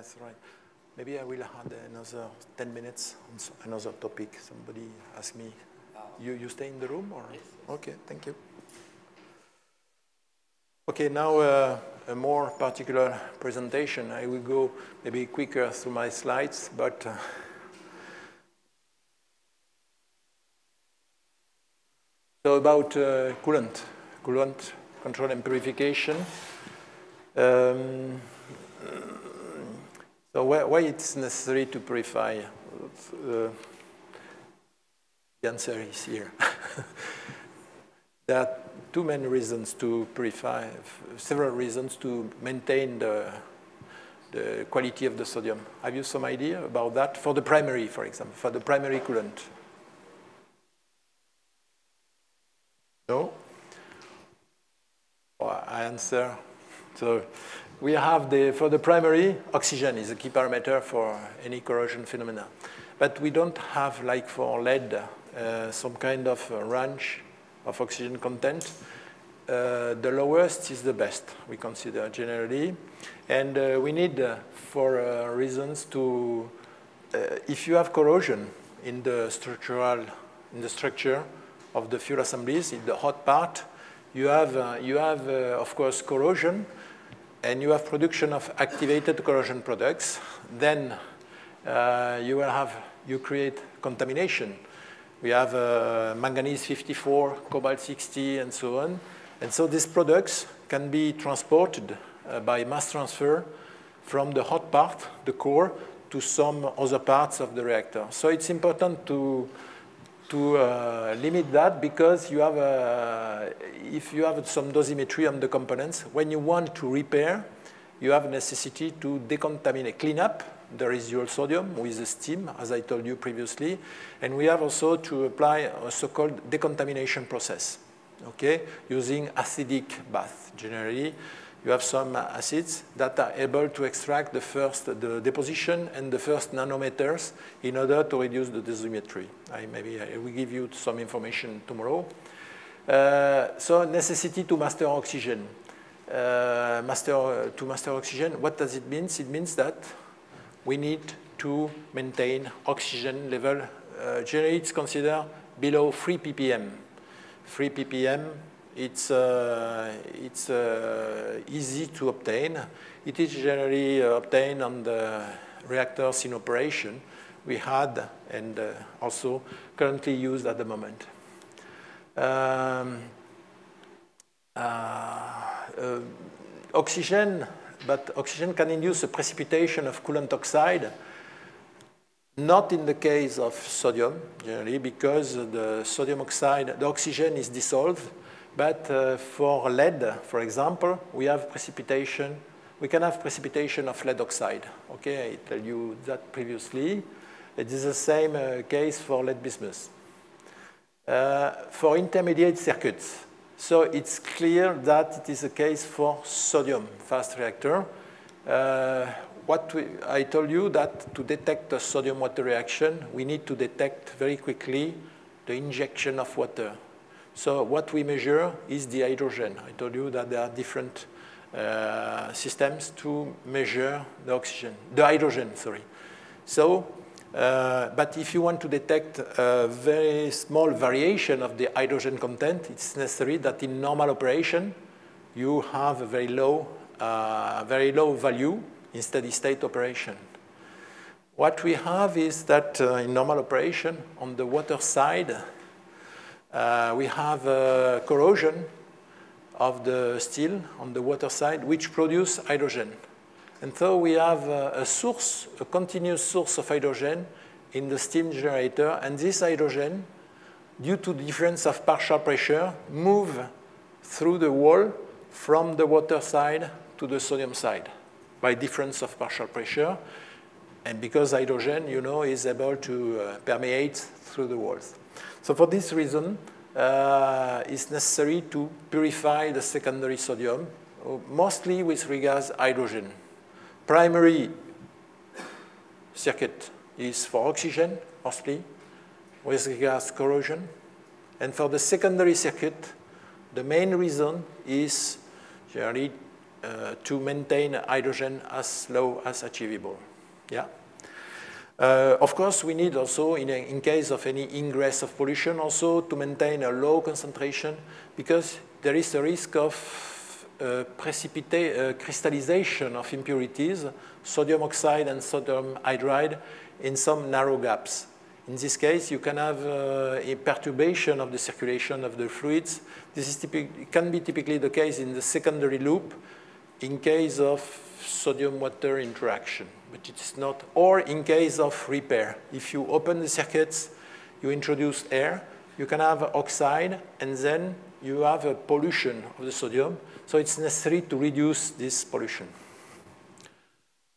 Yes, right. Maybe I will add another 10 minutes on another topic. Somebody asked me. You stay in the room? Or? Yes. Okay, thank you. Okay, now a more particular presentation. I will go maybe quicker through my slides, but so about coolant control and purification. So why it's necessary to purify? The answer is here. There are two main reasons to purify, several reasons to maintain the quality of the sodium. Have you some idea about that? For the primary, for example, for the primary coolant? No? Well, I answer. So we have for the primary, oxygen is a key parameter for any corrosion phenomena. But we don't have, like for lead, some kind of range of oxygen content. The lowest is the best, we consider generally. And we need, for reasons to, if you have corrosion in the structure of the fuel assemblies, in the hot part, you have of course, corrosion, and you have production of activated corrosion products. Then you create contamination. We have manganese 54, cobalt 60, and so on. And so these products can be transported by mass transfer from the hot part, the core, to some other parts of the reactor. So it's important to limit that, because you have if you have some dosimetry on the components, when you want to repair, you have necessity to decontaminate, clean up the residual sodium with the steam, as I told you previously. And we have also to apply a so-called decontamination process, okay, using acidic bath. Generally, you have some acids that are able to extract the deposition and the first nanometers in order to reduce the dosimetry. Maybe I will give you some information tomorrow. So necessity to master oxygen. To master oxygen, what does it mean? It means that we need to maintain oxygen level. Generally, it's considered below 3 ppm. 3 ppm. It's easy to obtain. It is generally obtained on the reactors in operation we had, and also currently used at the moment. Oxygen can induce a precipitation of coolant oxide. Not in the case of sodium, generally, because the sodium oxide, the oxygen is dissolved. But for lead, for example, we have precipitation. We can have precipitation of lead oxide. Okay, I told you that previously. It is the same case for lead bismuth. For intermediate circuits, so it's clear that it is a case for sodium fast reactor. I told you that to detect a sodium water reaction, we need to detect very quickly the injection of water. So what we measure is the hydrogen. I told you that there are different systems to measure the hydrogen, sorry. So, but if you want to detect a very small variation of the hydrogen content, it's necessary that in normal operation, you have a very low value in steady state operation. What we have is that in normal operation, on the water side, we have corrosion of the steel on the water side, which produce hydrogen. And so we have a continuous source of hydrogen in the steam generator. And this hydrogen, due to the difference of partial pressure, move through the wall from the water side to the sodium side by difference of partial pressure. And because hydrogen, you know, is able to permeate through the walls. So for this reason, it's necessary to purify the secondary sodium, mostly with regards to hydrogen. Primary circuit is for oxygen, mostly, with regards to corrosion. And for the secondary circuit, the main reason is generally to maintain hydrogen as low as achievable. Yeah. Of course, we need also, in case of any ingress of pollution, also to maintain a low concentration, because there is a risk of crystallization of impurities, sodium oxide and sodium hydride, in some narrow gaps. In this case, you can have a perturbation of the circulation of the fluids. This is can be typically the case in the secondary loop in case of sodium-water interaction, but it is not, or in case of repair. If you open the circuits, you introduce air, you can have oxide, and then you have a pollution of the sodium. So it's necessary to reduce this pollution.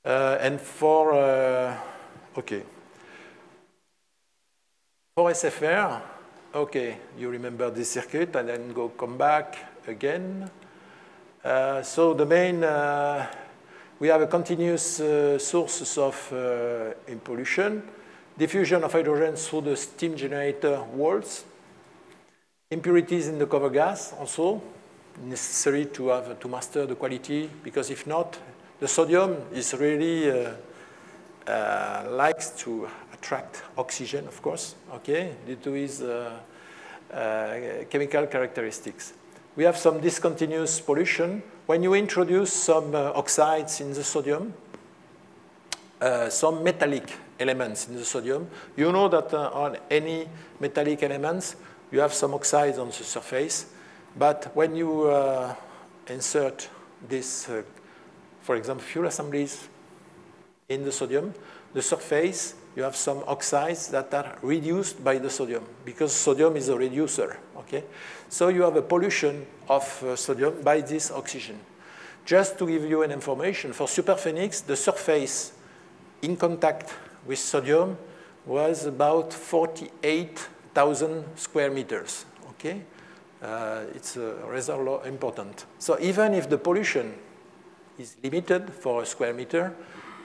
And for, okay. For SFR, okay, you remember this circuit, and then come back again. So the main, we have a continuous sources of pollution, diffusion of hydrogen through the steam generator walls, impurities in the cover gas also, necessary to master the quality, because if not, the sodium is really likes to attract oxygen, of course, okay, due to its chemical characteristics. We have some discontinuous pollution. When you introduce some oxides in the sodium, some metallic elements in the sodium, you know that on any metallic elements, you have some oxides on the surface. But when you insert this, for example, fuel assemblies in the sodium, the surface, you have some oxides that are reduced by the sodium, because sodium is a reducer, okay? So you have a pollution of sodium by this oxygen. Just to give you an information, for Superphénix, the surface in contact with sodium was about 48,000 square meters, okay? It's rather important. So even if the pollution is limited for a square meter,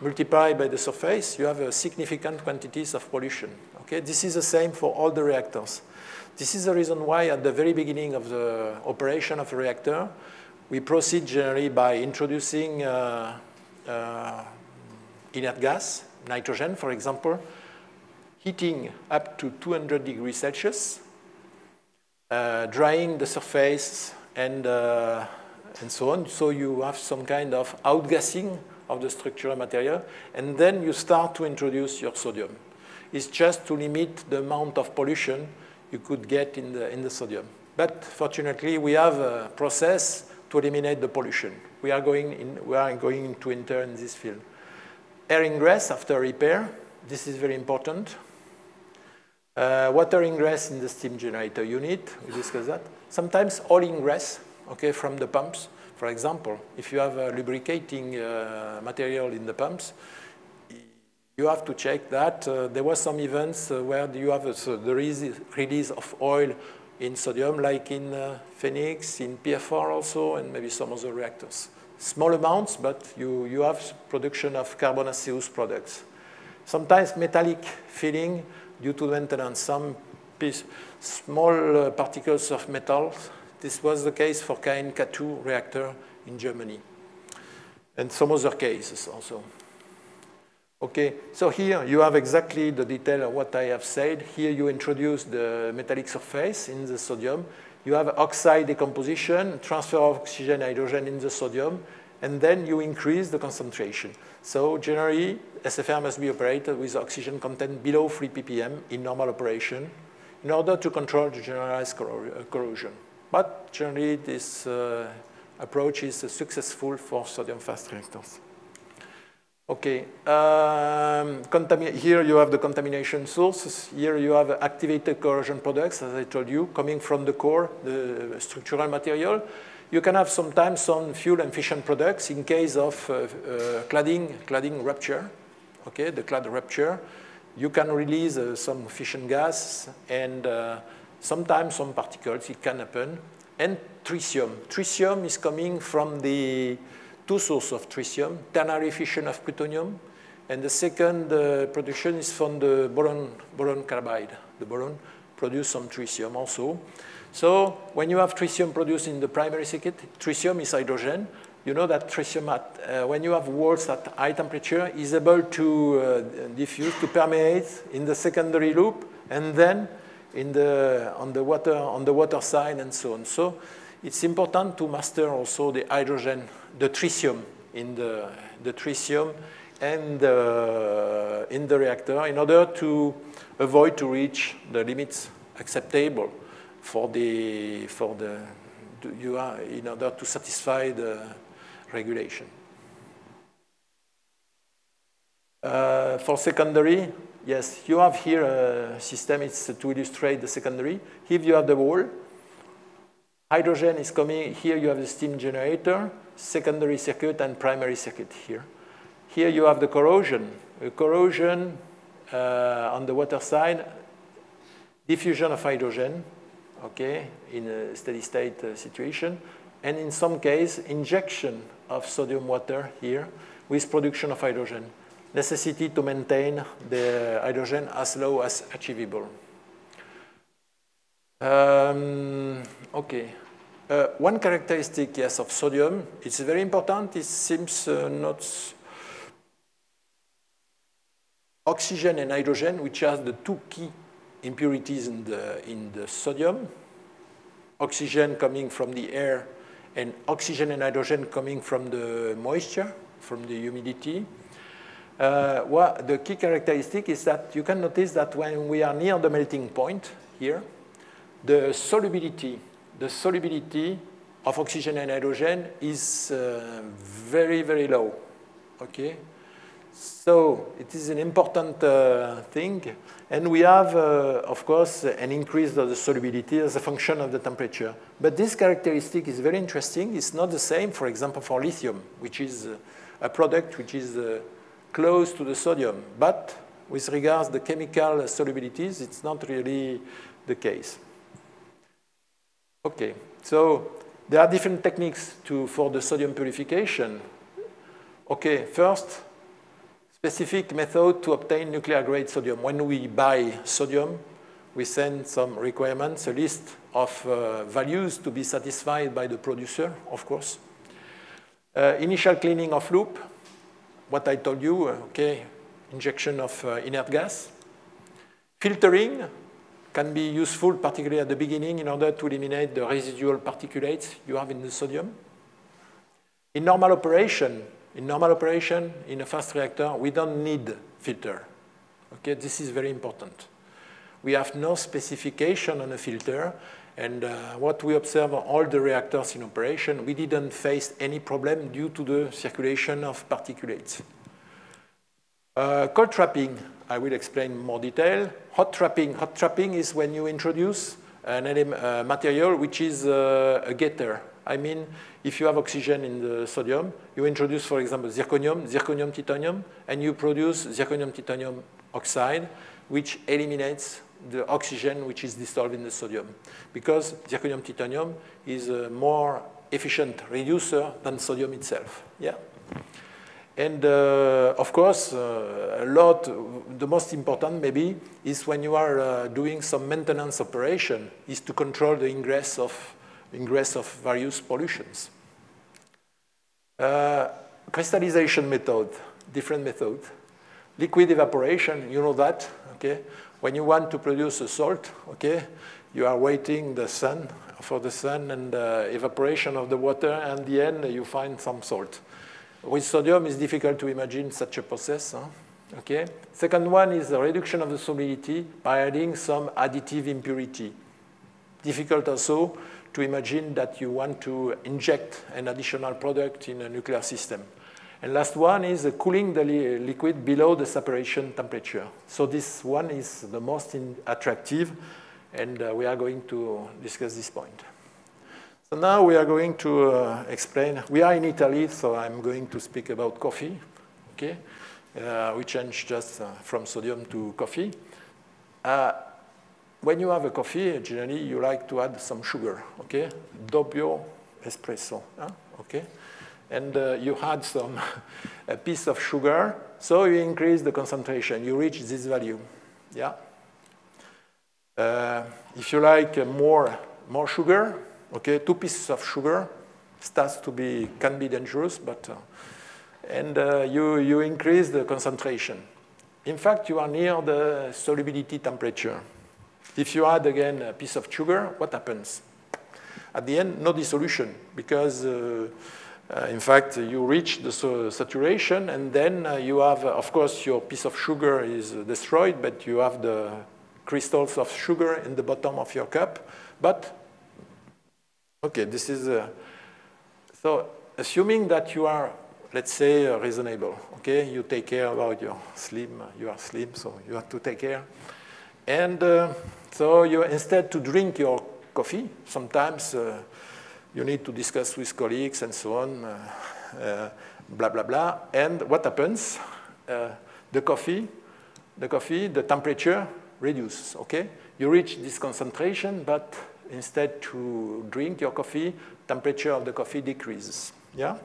multiplied by the surface, you have significant quantities of pollution. Okay? This is the same for all the reactors. This is the reason why at the very beginning of the operation of a reactor, we proceed generally by introducing inert gas, nitrogen, for example, heating up to 200 degrees Celsius, drying the surface, and so on. So you have some kind of outgassing of the structural material, and then you start to introduce your sodium. It's just to limit the amount of pollution you could get in the sodium. But fortunately, we have a process to eliminate the pollution. We are going to enter in this field. Air ingress after repair, this is very important. Water ingress in the steam generator unit, we discussed that. Sometimes oil ingress, okay, from the pumps. For example, if you have a lubricating material in the pumps, you have to check that there were some events where you have the release of oil in sodium, like in Phénix, in PF4 also, and maybe some other reactors. Small amounts, but you have production of carbonaceous products. Sometimes metallic filling due to maintenance, some small particles of metals. This was the case for KN-K2 reactor in Germany, and some other cases also. Okay, so here you have exactly the detail of what I have said. Here you introduce the metallic surface in the sodium. You have oxide decomposition, transfer of oxygen, hydrogen in the sodium, and then you increase the concentration. So generally, SFR must be operated with oxygen content below 3 ppm in normal operation in order to control the generalized corrosion. But generally, this approach is successful for sodium fast reactors. Okay, here you have the contamination sources. Here you have activated corrosion products, as I told you, coming from the core, the structural material. You can have sometimes some fuel and fission products in case of cladding rupture. Okay, the clad rupture. You can release some fission gas and sometimes some particles, it can happen. And tritium. Tritium is coming from the two sources of tritium, ternary fission of plutonium, and the second production is from the boron carbide. The boron produces some tritium also. So when you have tritium produced in the primary circuit, tritium is hydrogen. you know that tritium, when you have walls at high temperature, is able to diffuse, to permeate in the secondary loop, and then on the water side, and so on. So it's important to master also the hydrogen, the tritium in the tritium and in the reactor in order to avoid to reach the limits acceptable in order to satisfy the regulation. For secondary, yes, you have here a system. It's to illustrate the secondary. Here you have the wall. Hydrogen is coming. Here you have the steam generator, secondary circuit, and primary circuit here. Here you have the corrosion. Corrosion on the water side, diffusion of hydrogen, okay, in a steady state situation, and in some case, injection of sodium water here with production of hydrogen. Necessity to maintain the hydrogen as low as achievable. Okay. One characteristic, yes, of sodium, it's very important. It seems not oxygen and hydrogen, which are the two key impurities in the sodium. Oxygen coming from the air, and oxygen and hydrogen coming from the moisture, from the humidity. The key characteristic is that you can notice that when we are near the melting point here, the solubility of oxygen and hydrogen is very, very low, okay? So it is an important thing. And we have, of course, an increase of the solubility as a function of the temperature. But this characteristic is very interesting. It's not the same, for example, for lithium, which is a product which is close to the sodium. But with regards to the chemical solubilities, it's not really the case. Okay, so there are different techniques for the sodium purification. Okay, first, specific method to obtain nuclear-grade sodium. When we buy sodium, we send some requirements, a list of values to be satisfied by the producer, of course. Initial cleaning of loop, what I told you, okay, injection of inert gas. Filtering can be useful, particularly at the beginning, in order to eliminate the residual particulates you have in the sodium. In normal operation, in a fast reactor, we don't need filter. Okay, this is very important. We have no specification on a filter, and what we observe on all the reactors in operation, we didn't face any problem due to the circulation of particulates. Cold trapping, I will explain in more detail. Hot trapping is when you introduce a material which is a getter. I mean, if you have oxygen in the sodium, you introduce, for example, zirconium titanium, and you produce zirconium titanium oxide, which eliminates the oxygen which is dissolved in the sodium. Because zirconium titanium is a more efficient reducer than sodium itself. Yeah. And of course, the most important maybe is when you are doing some maintenance operation, is to control the ingress of various pollutions. Crystallization method, different method. Liquid evaporation, you know that, okay? When you want to produce a salt, okay, you are waiting for the sun and evaporation of the water, and at the end you find some salt. With sodium, it's difficult to imagine such a process, huh? Okay? Second one is the reduction of the solubility by adding some additive impurity. Difficult also to imagine that you want to inject an additional product in a nuclear system. And last one is cooling the liquid below the separation temperature. So this one is the most attractive, and we are going to discuss this point. So now we are going to explain. We are in Italy, so I'm going to speak about coffee. Okay, we changed just from sodium to coffee. When you have a coffee, generally you like to add some sugar. Okay, doppio espresso. Huh? Okay, and you add a piece of sugar, so you increase the concentration. You reach this value. Yeah. If you like more sugar. Okay, 2 pieces of sugar, starts to be, can be dangerous, but, you increase the concentration. In fact, you are near the solubility temperature. If you add again a piece of sugar, what happens? At the end, no dissolution, because in fact, you reach the saturation, and then you have, of course, your piece of sugar is destroyed, but you have the crystals of sugar in the bottom of your cup. But, okay, this is, so assuming that you are, let's say, reasonable, okay? You take care about your slim, you are slim, so you have to take care. And so you, instead to drink your coffee, sometimes you need to discuss with colleagues and so on, blah, blah, blah. And what happens? The temperature reduces, okay? You reach this concentration, but instead to drink your coffee, temperature of the coffee decreases, yeah?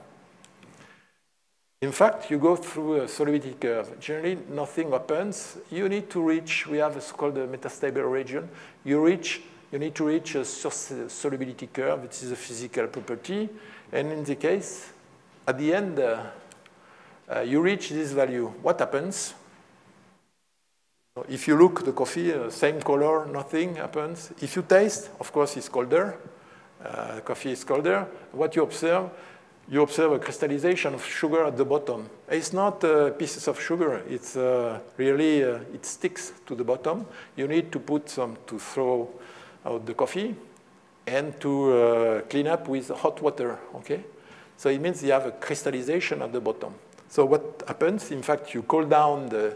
In fact, you go through a solubility curve. Generally, nothing happens. You need to reach, we have what's called the metastable region. You need to reach a solubility curve, which is a physical property. And in the case, at the end, you reach this value. What happens? If you look at the coffee, same color, nothing happens. If you taste, of course, it's colder. Coffee is colder. What you observe a crystallization of sugar at the bottom. It's not pieces of sugar. It's really, it sticks to the bottom. You need to put some to throw out the coffee and to clean up with hot water, okay? So it means you have a crystallization at the bottom. So what happens? In fact, you cool down the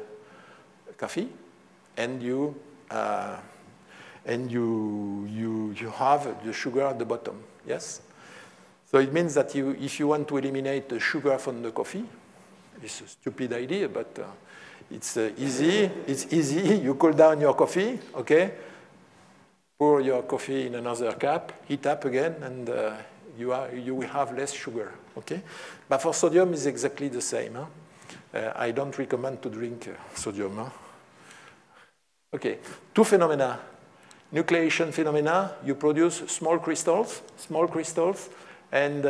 coffee and you have the sugar at the bottom, yes? So it means that if you want to eliminate the sugar from the coffee, it's a stupid idea, but it's easy. It's easy. You cool down your coffee, okay? Pour your coffee in another cup, heat up again, and you will have less sugar, okay? But for sodium, it's exactly the same. Huh? I don't recommend to drink sodium. Huh? Okay, two phenomena. Nucleation phenomena, you produce small crystals, and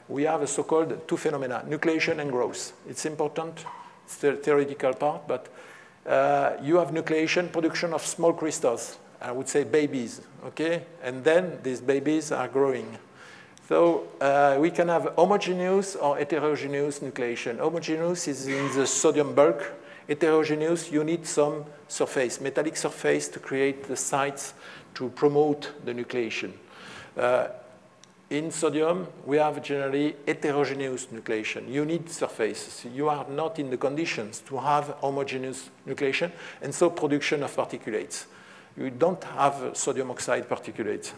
we have a so-called two phenomena, nucleation and growth. It's important, it's the theoretical part, but you have nucleation, production of small crystals, I would say babies, okay? And then these babies are growing. So we can have homogeneous or heterogeneous nucleation. Homogeneous is in the sodium bulk. Heterogeneous, you need some surface, metallic surface to create the sites to promote the nucleation. In sodium, we have generally heterogeneous nucleation. You need surfaces. You are not in the conditions to have homogeneous nucleation, and so production of particulates. You don't have sodium oxide particulates.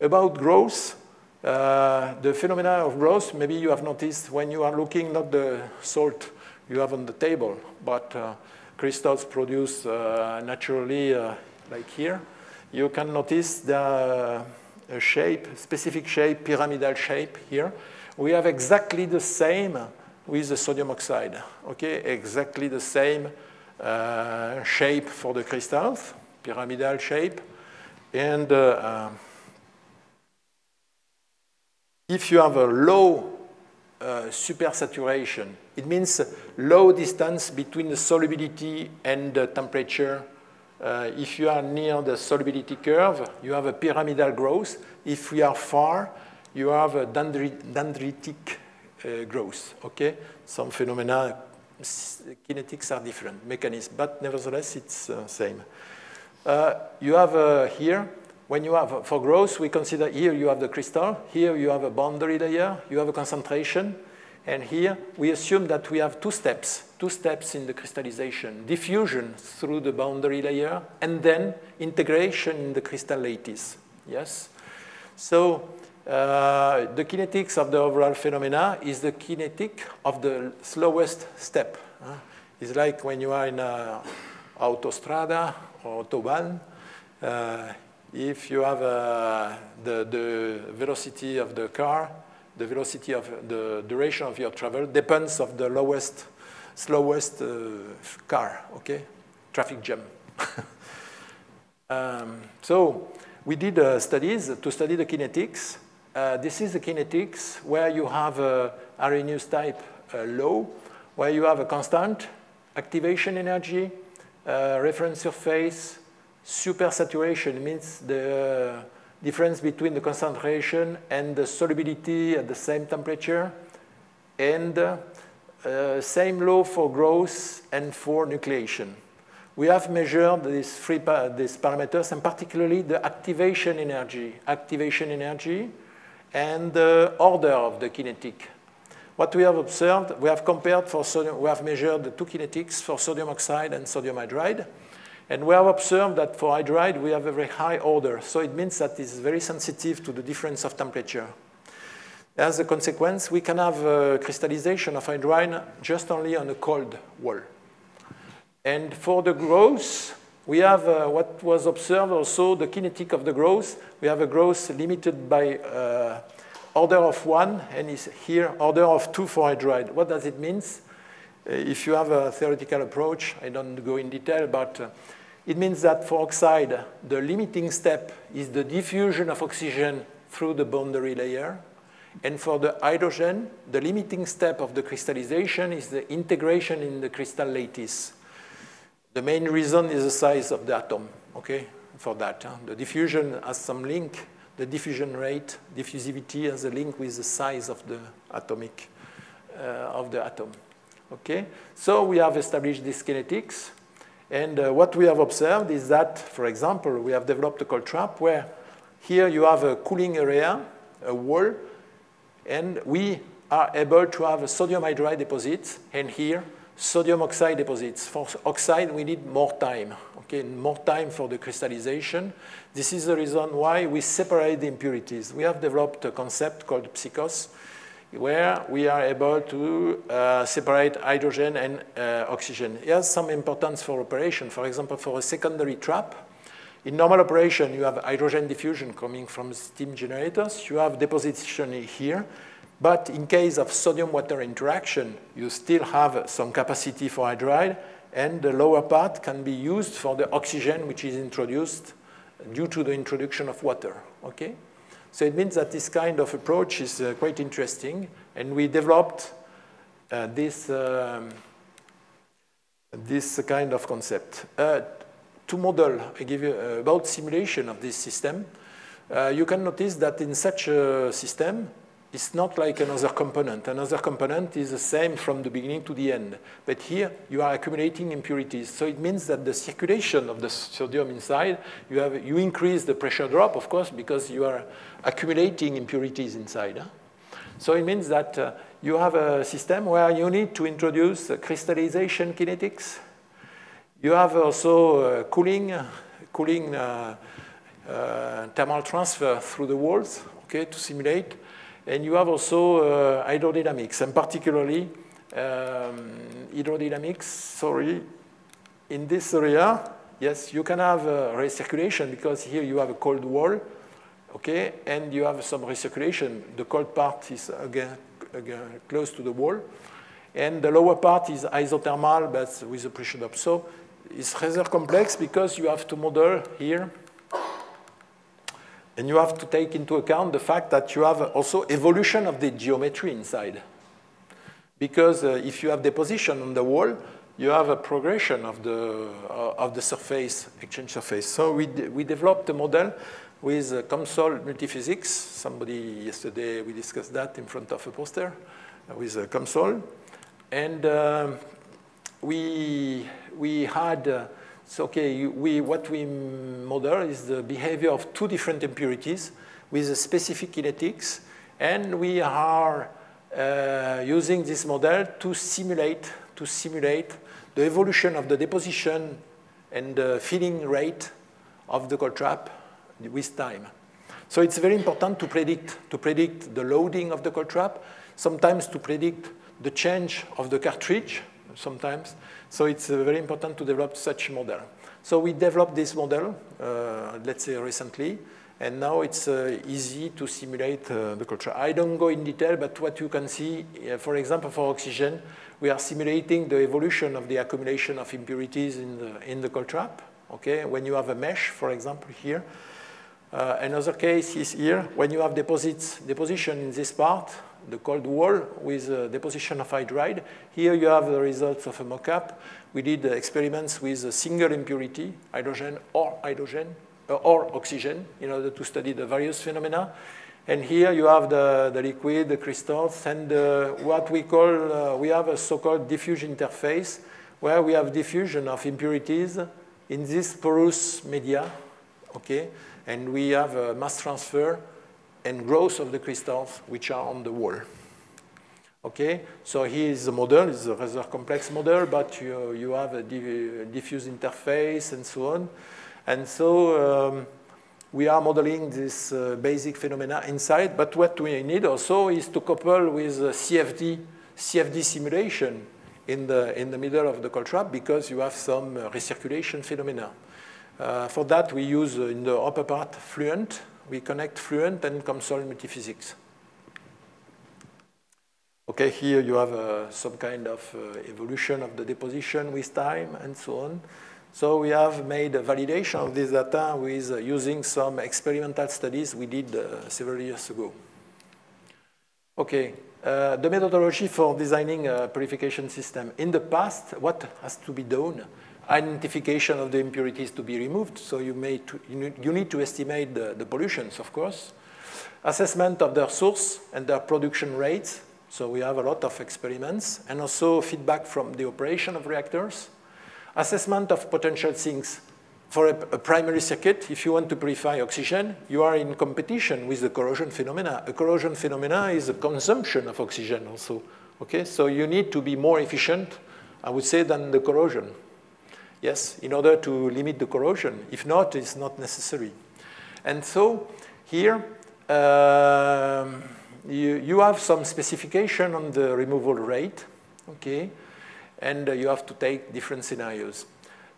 About growth, the phenomena of growth, maybe you have noticed when you are looking not the salt you have on the table, but crystals produced naturally, like here. You can notice the shape, specific shape, pyramidal shape here. We have exactly the same with the sodium oxide, okay? Exactly the same shape for the crystals, pyramidal shape. And if you have a low supersaturation, it means low distance between the solubility and the temperature. If you are near the solubility curve, you have a pyramidal growth. If we are far, you have a dendritic growth, okay? Some phenomena, kinetics are different, mechanisms, but nevertheless, it's the same. You have here, when you have, for growth, we consider here you have the crystal, here you have a boundary layer, you have a concentration, and here we assume that we have two steps in the crystallization, diffusion through the boundary layer, and then integration in the crystal lattice, yes? So the kinetics of the overall phenomena is the kinetic of the slowest step. It's like when you are in an autostrada or autobahn, if you have the velocity of the car, the velocity of the duration of your travel depends of the slowest car, okay? Traffic jam. So we did studies to study the kinetics. this is the kinetics where you have a Arrhenius type law, where you have a constant activation energy, reference surface, supersaturation means the difference between the concentration and the solubility at the same temperature, and same law for growth and for nucleation. We have measured these parameters, and particularly the activation energy, and the order of the kinetic. What we have observed, we have compared for sodium, we have measured the two kinetics for sodium oxide and sodium hydride. And we have observed that for hydride, we have a very high order. So it means that it's very sensitive to the difference of temperature. As a consequence, we can have crystallization of hydride just only on a cold wall. And for the growth, we have what was observed also, the kinetic of the growth. We have a growth limited by order of 1, and is here order of 2 for hydride. What does it mean? If you have a theoretical approach, I don't go in detail, but it means that for oxide, the limiting step is the diffusion of oxygen through the boundary layer. And for the hydrogen, the limiting step of the crystallization is the integration in the crystal lattice. The main reason is the size of the atom, okay, for that. The diffusion has some link. The diffusion rate, diffusivity has a link with the size of the atomic, of the atom. Okay, so we have established these kinetics. And what we have observed is that, for example, we have developed a cold trap where here you have a cooling area, a wall, and we are able to have a sodium hydride deposits, and here sodium oxide deposits. For oxide, we need more time, okay, more time for the crystallization. This is the reason why we separate the impurities. We have developed a concept called PSICOS, where we are able to separate hydrogen and oxygen. It has some importance for operation. For example, for a secondary trap, in normal operation, you have hydrogen diffusion coming from steam generators. You have deposition here. But in case of sodium-water interaction, you still have some capacity for hydride, and the lower part can be used for the oxygen which is introduced due to the introduction of water. Okay? So it means that this kind of approach is quite interesting, and we developed this kind of concept. To model, I give you about simulation of this system. You can notice that in such a system, it's not like another component. Another component is the same from the beginning to the end. But here, you are accumulating impurities. So it means that the circulation of the sodium inside, you increase the pressure drop, of course, because you are accumulating impurities inside. So it means that you have a system where you need to introduce crystallization kinetics. You have also cooling thermal transfer through the walls, okay, to simulate. And you have also hydrodynamics, and particularly hydrodynamics, in this area, yes, you can have recirculation because here you have a cold wall, okay, and you have some recirculation. The cold part is again close to the wall, and the lower part is isothermal, but with a pressure drop. So it's rather complex because you have to model here. And you have to take into account the fact that you have also evolution of the geometry inside. Because if you have deposition on the wall, you have a progression of the surface, exchange surface. So we developed a model with COMSOL multiphysics. Somebody yesterday, we discussed that in front of a poster with COMSOL. And we had... So, okay, what we model is the behavior of two different impurities with a specific kinetics, and we are using this model to simulate the evolution of the deposition and the filling rate of the cold trap with time. So it's very important to predict the loading of the cold trap, sometimes to predict the change of the cartridge, sometimes. So it's very important to develop such model. So we developed this model, let's say recently, and now it's easy to simulate the cold trap. I don't go in detail, but what you can see, for example, for oxygen, we are simulating the evolution of the accumulation of impurities in the cold trap. Okay, when you have a mesh, for example, here, Another case is here, when you have deposition in this part, the cold wall with deposition of hydride. Here you have the results of a mock-up. We did experiments with a single impurity, hydrogen or oxygen, in order to study the various phenomena. And here you have the liquid, the crystals, and what we call, we have a so-called diffuse interface, where we have diffusion of impurities in this porous media, okay? And we have a mass transfer and growth of the crystals which are on the wall. Okay, so here is the model. It's a rather complex model, but you have a diffuse interface and so on. And so we are modeling this basic phenomena inside, but what we need also is to couple with CFD simulation in the middle of the cold trap, because you have some recirculation phenomena. For that, we use in the upper part Fluent. We connect Fluent and COMSOL multiphysics. Okay, here you have some kind of evolution of the deposition with time and so on. So we have made a validation of this data with using some experimental studies we did several years ago. Okay, the methodology for designing a purification system. In the past, what has to be done? Identification of the impurities to be removed. So you need to estimate the pollutions, of course. Assessment of their source and their production rates. So we have a lot of experiments, and also feedback from the operation of reactors. Assessment of potential sinks. For a primary circuit, if you want to purify oxygen, you are in competition with the corrosion phenomena. A corrosion phenomena is a consumption of oxygen also. Okay, so you need to be more efficient, I would say, than the corrosion. Yes, in order to limit the corrosion. If not, it's not necessary. And so here, you have some specification on the removal rate, okay? And you have to take different scenarios.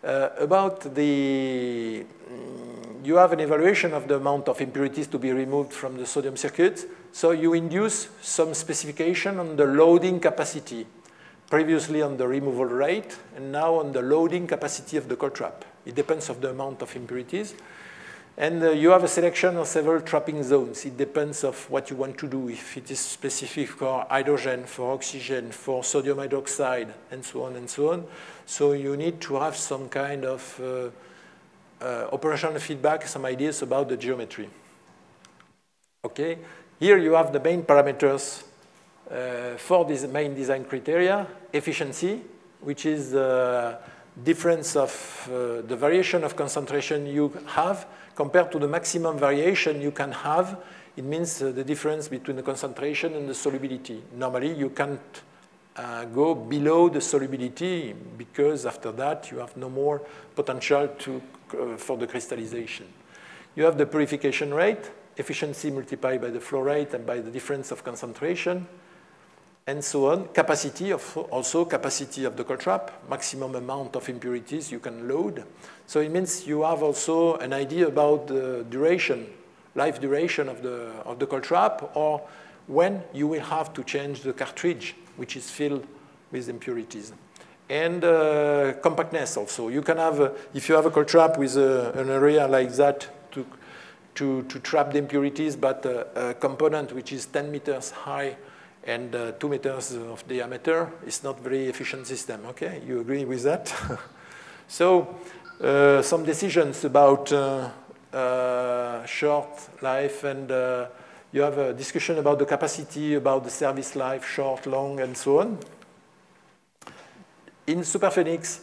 You have an evaluation of the amount of impurities to be removed from the sodium circuit. So you induce some specification on the loading capacity. Previously on the removal rate, and now on the loading capacity of the cold trap. It depends on the amount of impurities. And you have a selection of several trapping zones. It depends on what you want to do, if it is specific for hydrogen, for oxygen, for sodium hydroxide, and so on and so on. So you need to have some kind of operational feedback, some ideas about the geometry. Okay, here you have the main parameters for this main design criteria. Efficiency, which is the difference of the variation of concentration you have compared to the maximum variation you can have. It means the difference between the concentration and the solubility. Normally, you can't go below the solubility, because after that, you have no more potential for the crystallization. You have the purification rate, efficiency multiplied by the flow rate and by the difference of concentration, and so on. Capacity, also capacity of the cold trap, maximum amount of impurities you can load. So it means you have also an idea about the duration, life duration of the cold trap, or when you will have to change the cartridge, which is filled with impurities. And compactness also. You can have, if you have a cold trap with an area like that to trap the impurities, but a component which is 10 meters high and 2 meters of diameter, is not very efficient system, okay? You agree with that? So some decisions about short life, and you have a discussion about the capacity, about the service life, short, long, and so on. In Superphénix,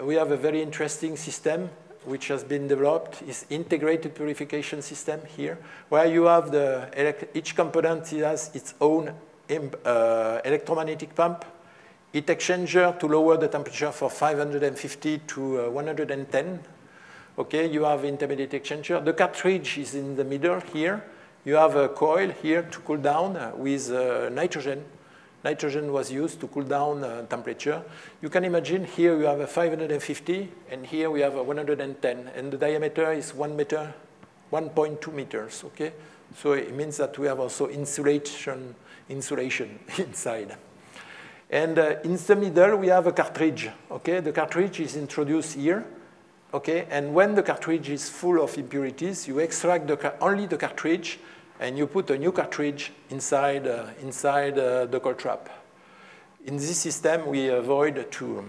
we have a very interesting system which has been developed. Is integrated purification system here, where you have each component has its own electromagnetic pump, heat exchanger to lower the temperature from 550 to 110. Okay, you have intermediate exchanger. The cartridge is in the middle here. You have a coil here to cool down with nitrogen. Nitrogen was used to cool down temperature. You can imagine here you have a 550, and here we have a 110, and the diameter is 1 meter, 1.2 meters, okay? So it means that we have also insulation inside. And in the middle, we have a cartridge, okay? The cartridge is introduced here. Okay, and when the cartridge is full of impurities, you extract only the cartridge, and you put a new cartridge inside the cold trap. In this system, we avoid to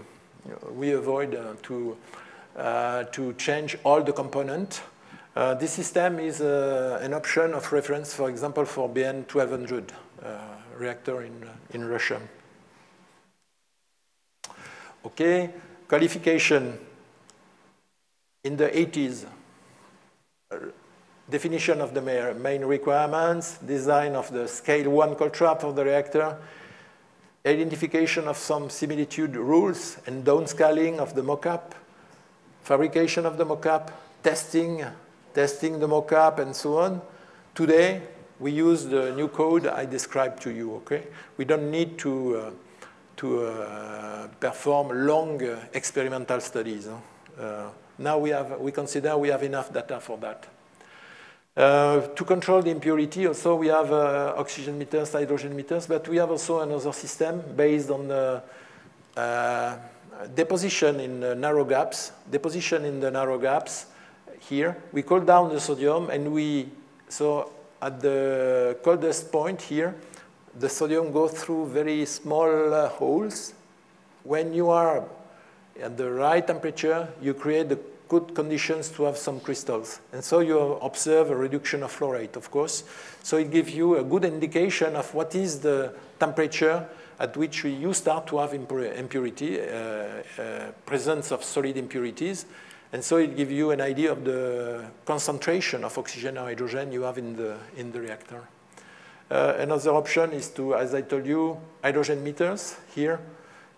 change all the components. This system is an option of reference, for example, for BN1200 reactor in Russia. Okay, qualification. In the 80s, definition of the main requirements, design of the scale 1 cold trap of the reactor, identification of some similitude rules and downscaling of the mock-up, fabrication of the mock-up, testing the mock-up, and so on. Today, we use the new code I described to you, okay? We don't need to perform long experimental studies. Now we consider we have enough data for that. To control the impurity, also we have oxygen meters, hydrogen meters, but we have also another system based on the deposition in the narrow gaps. Deposition in the narrow gaps here. We cool down the sodium, and so at the coldest point here, the sodium goes through very small holes. When you are at the right temperature, you create the good conditions to have some crystals. And so you observe a reduction of flow rate, of course. So it gives you a good indication of what is the temperature at which you start to have impurity, presence of solid impurities. And so it gives you an idea of the concentration of oxygen or hydrogen you have in the reactor. Another option is to, as I told you, hydrogen meters. Here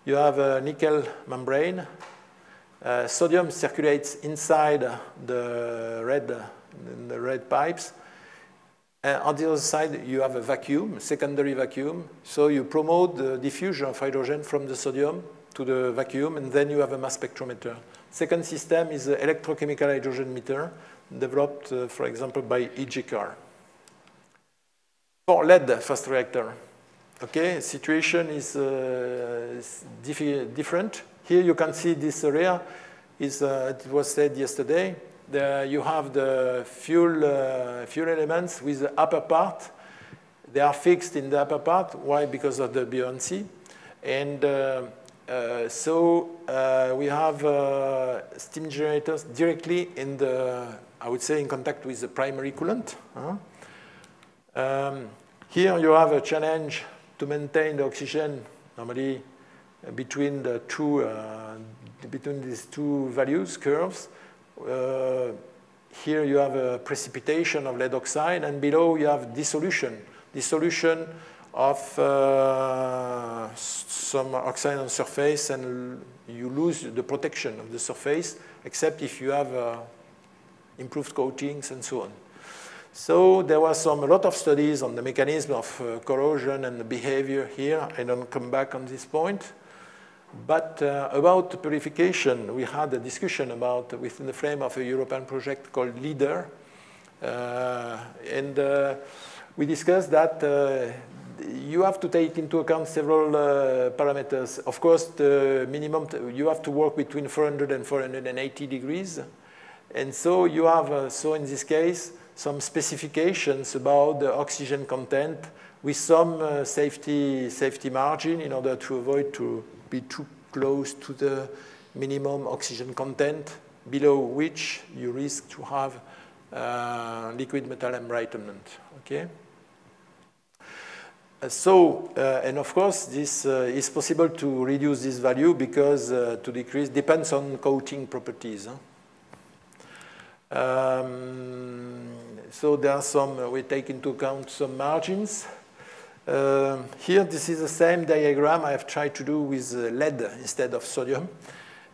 you have a nickel membrane. Sodium circulates inside the red pipes. And on the other side, you have a vacuum, secondary vacuum. So you promote the diffusion of hydrogen from the sodium to the vacuum, and then you have a mass spectrometer. Second system is the electrochemical hydrogen meter, developed, for example, by EGCAR. For lead fast reactor, okay, situation is different. Here you can see this area is, it was said yesterday, you have the fuel elements with the upper part. They are fixed in the upper part. Why? Because of the buoyancy. And we have steam generators directly in the, I would say, in contact with the primary coolant. Here you have a challenge to maintain the oxygen normally between the two, between these two values, curves. Here you have a precipitation of lead oxide, and below you have dissolution of some oxide on the surface, and you lose the protection of the surface, except if you have improved coatings and so on. So there was a lot of studies on the mechanism of corrosion and the behavior here. I don't come back on this point. But about purification, we had a discussion about within the frame of a European project called LEADER. We discussed that you have to take into account several parameters. Of course, the minimum, you have to work between 400 and 480 degrees. And so you have, so in this case, some specifications about the oxygen content with some safety margin in order to avoid to be too close to the minimum oxygen content, below which you risk to have liquid metal embrittlement, okay? And of course, this is possible to reduce this value because to decrease depends on coating properties. So there are some, we take into account some margins. Here, this is the same diagram I have tried to do with lead instead of sodium.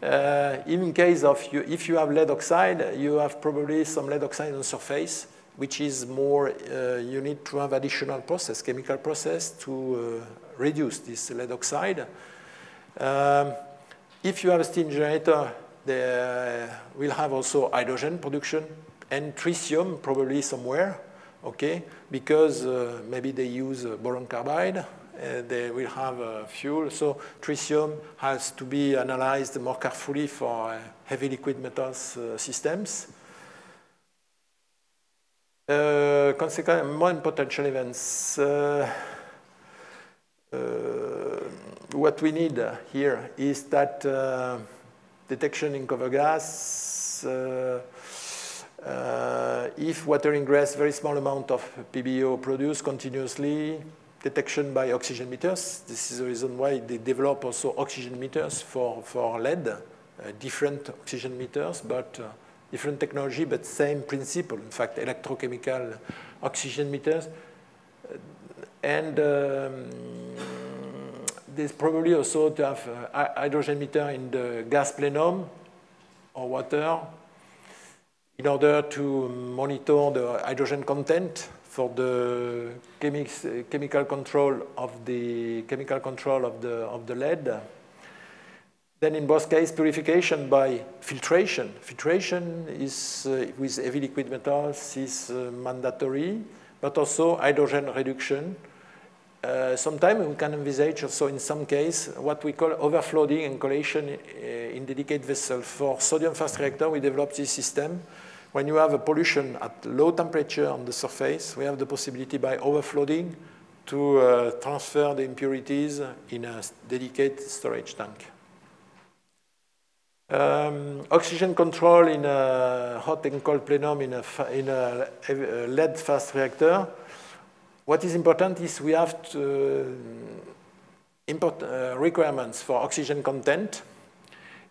In case of, if you have lead oxide, you have probably some lead oxide on the surface, which is more, you need to have additional process, chemical process to reduce this lead oxide. If you have a steam generator, they will have also hydrogen production and tritium probably somewhere, okay? Because maybe they use boron carbide they will have fuel. So tritium has to be analyzed more carefully for heavy liquid metals systems. Consequently, more potential events. What we need here is that detection in cover gas. If water ingress, very small amount of PBO produced continuously, detection by oxygen meters. This is the reason why they develop also oxygen meters for lead, different oxygen meters, but different technology, but same principle. In fact, electrochemical oxygen meters. And there's probably also to have a hydrogen meter in the gas plenum or water in order to monitor the hydrogen content for the chemical control of the lead. Then in both cases, purification by filtration. Filtration is with heavy liquid metals is mandatory, but also hydrogen reduction. Sometimes we can envisage also in some case what we call overflooding and collation in delicate vessels. For sodium fast reactor, we developed this system. When you have a pollution at low temperature on the surface, we have the possibility by overflooding to transfer the impurities in a dedicated storage tank. Oxygen control in a hot and cold plenum in a lead fast reactor. What is important is we have to import requirements for oxygen content.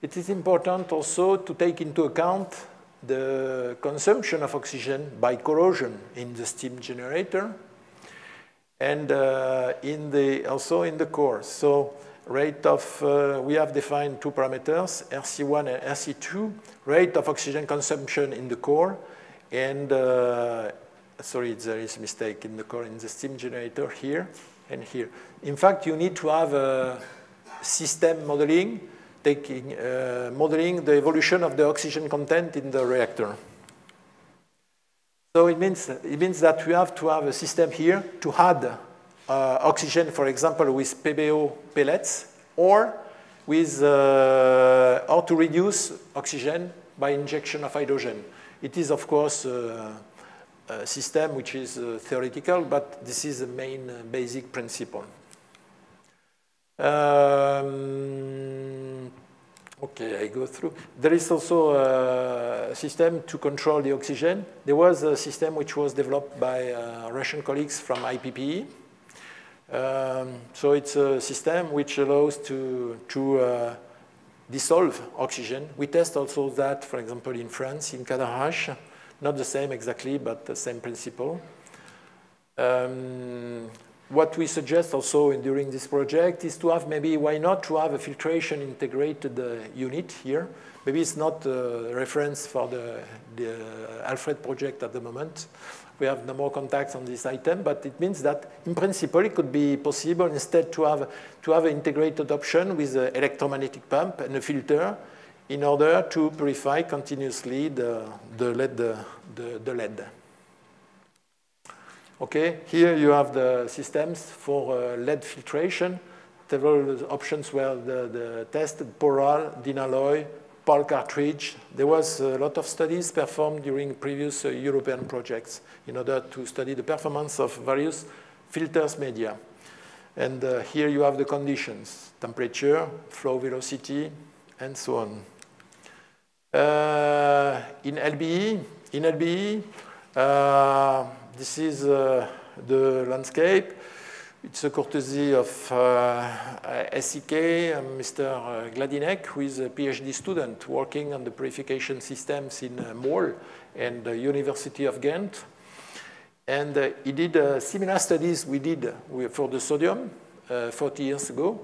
It is important also to take into account the consumption of oxygen by corrosion in the steam generator and also in the core. So rate of, we have defined two parameters, RC1 and RC2, rate of oxygen consumption in the core, and sorry, there is a mistake in the core, in the steam generator here and here. In fact, you need to have a system modeling, modeling the evolution of the oxygen content in the reactor. So it means that we have to have a system here to add oxygen, for example, with PBO pellets, or with or to reduce oxygen by injection of hydrogen. It is, of course, a system which is theoretical, but this is the main basic principle. Okay, I go through. There is also a system to control the oxygen. There was a system which was developed by Russian colleagues from IPPE. So it's a system which allows to dissolve oxygen. We test also that, for example, in France, in Cadarache. Not the same exactly, but the same principle. What we suggest also during this project is to have maybe, why not, to have a filtration integrated unit here. Maybe it's not a reference for the Alfred project at the moment. We have no more contacts on this item, but it means that in principle it could be possible instead to have an integrated option with an electromagnetic pump and a filter in order to purify continuously the lead. Okay, here you have the systems for lead filtration. Several options were the tested: Poral, Dinalloy, PAL cartridge. There was a lot of studies performed during previous European projects in order to study the performance of various filters media. And here you have the conditions: temperature, flow velocity, and so on. In LBE, this is the landscape. It's a courtesy of SEK, Mr. Gladinek, who is a PhD student working on the purification systems in MOL and the University of Ghent. And he did similar studies we did for the sodium 40 years ago.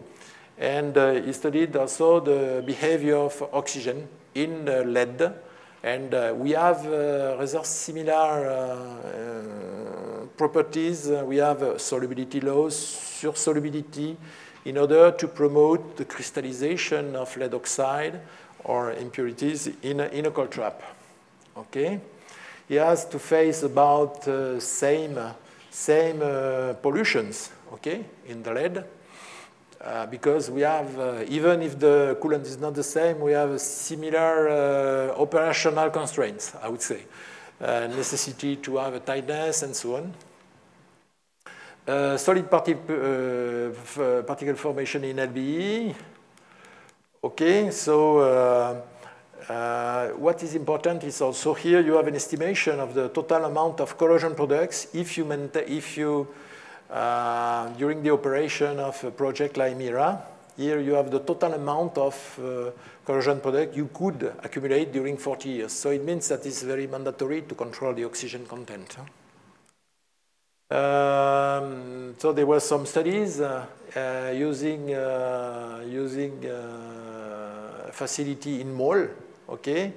And he studied also the behavior of oxygen in lead. And we have rather similar properties. We have solubility laws, sursolubility, in order to promote the crystallization of lead oxide or impurities in a cold trap. Okay, he has to face about same pollutions okay, in the lead. Because we have, even if the coolant is not the same, we have similar operational constraints, I would say. Necessity to have a tightness and so on. Solid particle formation in LBE. Okay, so what is important is also here you have an estimation of the total amount of corrosion products if you during the operation of a project like MIRA. Here you have the total amount of corrosion product you could accumulate during 40 years. So it means that it's very mandatory to control the oxygen content. So there were some studies using facility in Mol. Okay.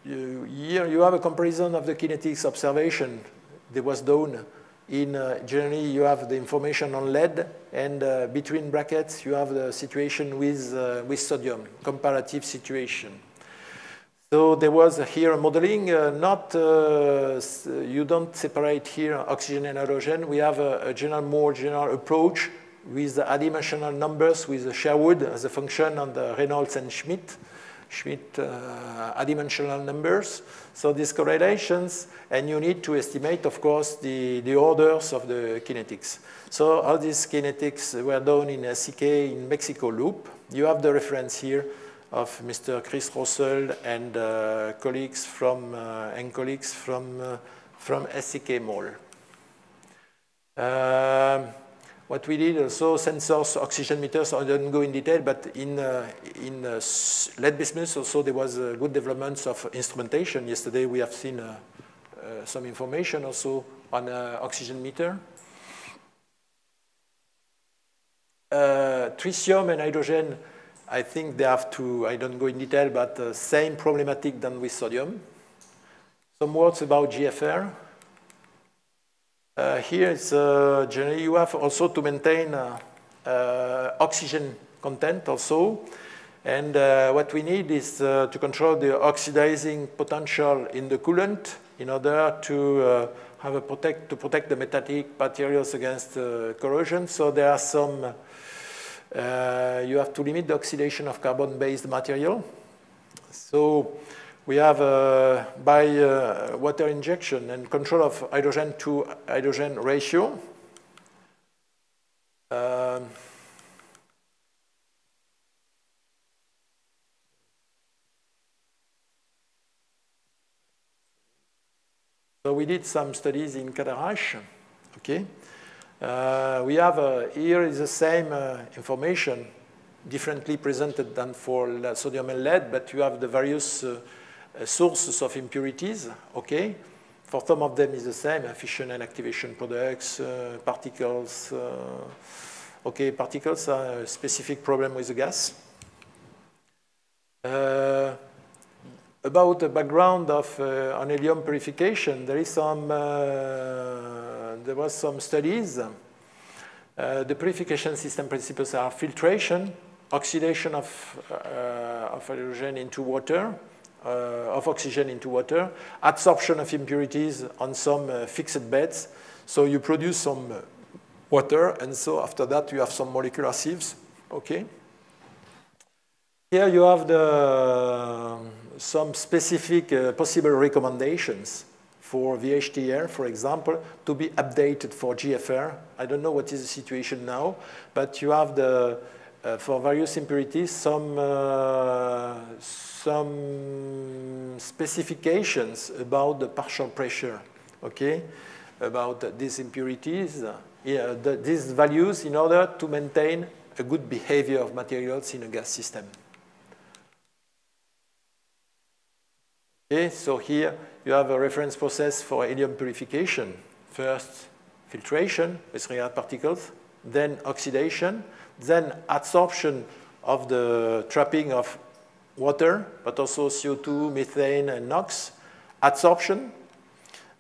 Here you have a comparison of the kinetics observation that was done. In generally, you have the information on lead, and between brackets, you have the situation with sodium, comparative situation. So there was here a modeling, you don't separate here oxygen and hydrogen. We have a more general approach with the adimensional numbers with the Sherwood as a function on the Reynolds and Schmidt adimensional numbers. So these correlations, and you need to estimate, of course, the orders of the kinetics. So all these kinetics were done in SCK in Mexico loop. You have the reference here of Mr. Chris Russell and colleagues from SCK Mol. What we did also, sensors, oxygen meters, I don't go in detail, but in lead bismuth also there was good developments of instrumentation. Yesterday we have seen some information also on oxygen meter. Tritium and hydrogen, I think they have to, I don't go in detail, but same problematic than with sodium. Some words about GFR. Here is generally you have also to maintain oxygen content also. And what we need is to control the oxidizing potential in the coolant in order to protect the metallic materials against corrosion. So there are some, you have to limit the oxidation of carbon-based material. So we have, by water injection and control of hydrogen to hydrogen ratio. So we did some studies in Cadarache. Okay. We have, here is the same information, differently presented than for sodium and lead, but you have the various sources of impurities, okay? For some of them is the same, fission and activation products, particles. Okay, particles are a specific problem with the gas. About the background of on helium purification, there was some studies. The purification system principles are filtration, oxidation of hydrogen into water, of oxygen into water, absorption of impurities on some fixed beds. So you produce some water, and so after that you have some molecular sieves. Okay. Here you have some specific possible recommendations for VHTR, for example, to be updated for GFR. I don't know what is the situation now, but you have the for various impurities some specifications about the partial pressure, okay, about these impurities, these values in order to maintain a good behavior of materials in a gas system. Okay, so here you have a reference process for helium purification. First, filtration with regard particles, then oxidation, then adsorption of the trapping of water, but also CO2, methane, and NOx. Adsorption,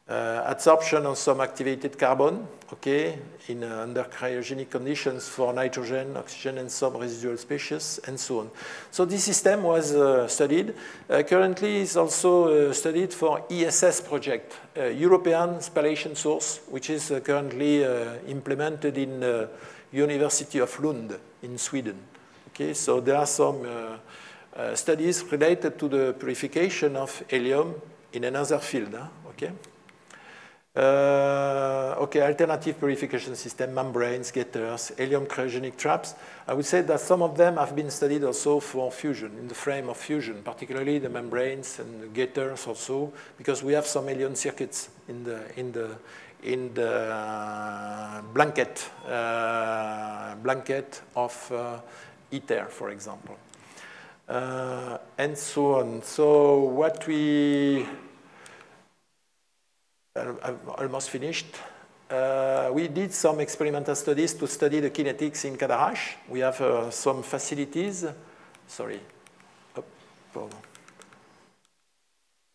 Adsorption of some activated carbon, okay, under cryogenic conditions for nitrogen, oxygen, and some residual species, and so on. So this system was studied. Currently, it's also studied for ESS project, European Spallation Source, which is currently implemented in the University of Lund in Sweden. Okay, so there are some studies related to the purification of helium in another field. Okay. Okay, alternative purification system, membranes, getters, helium cryogenic traps. I would say that some of them have been studied also for fusion, in the frame of fusion, particularly the membranes and the getters also, because we have some helium circuits in the blanket of ITER, for example, and so on. So what I've almost finished. We did some experimental studies to study the kinetics in Cadarache. We have some facilities. Sorry.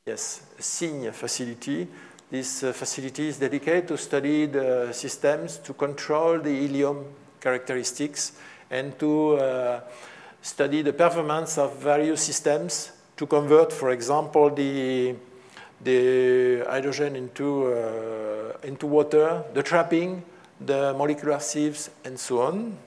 Yes, Cygne facility. This facility is dedicated to study the systems, to control the helium characteristics, and to study the performance of various systems to convert, for example, the hydrogen into water, the trapping, the molecular sieves, and so on.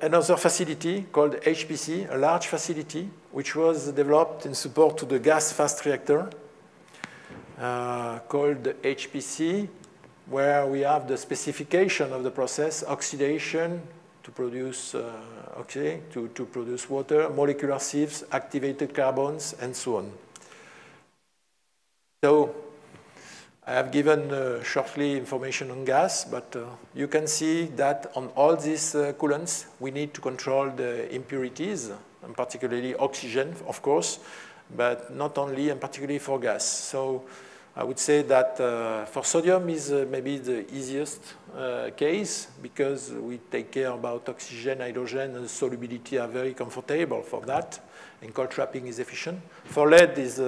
Another facility called HPC, a large facility, which was developed in support to the gas fast reactor, called HPC, where we have the specification of the process, oxidation, to produce to produce water, molecular sieves, activated carbons, and so on. So I have given shortly information on gas, but you can see that on all these coolants, we need to control the impurities, and particularly oxygen, of course, but not only, and particularly for gas. So I would say that for sodium is maybe the easiest case, because we take care about oxygen, hydrogen, and solubility are very comfortable for that, and cold trapping is efficient. For lead is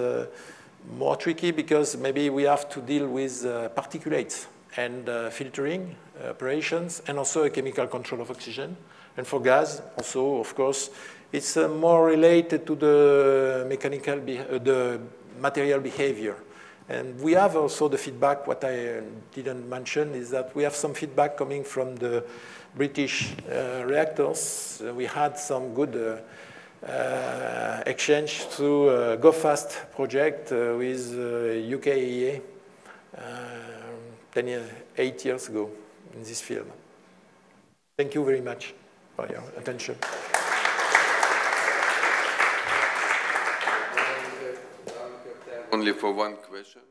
more tricky, because maybe we have to deal with particulates and filtering operations, and also a chemical control of oxygen. And for gas, also, of course, it's more related to the the material behavior. And we have also the feedback. What I didn't mention is that we have some feedback coming from the British reactors. We had some good exchange through GoFast project with UKAEA 8 years ago in this field. Thank you very much for your attention. Only for one question.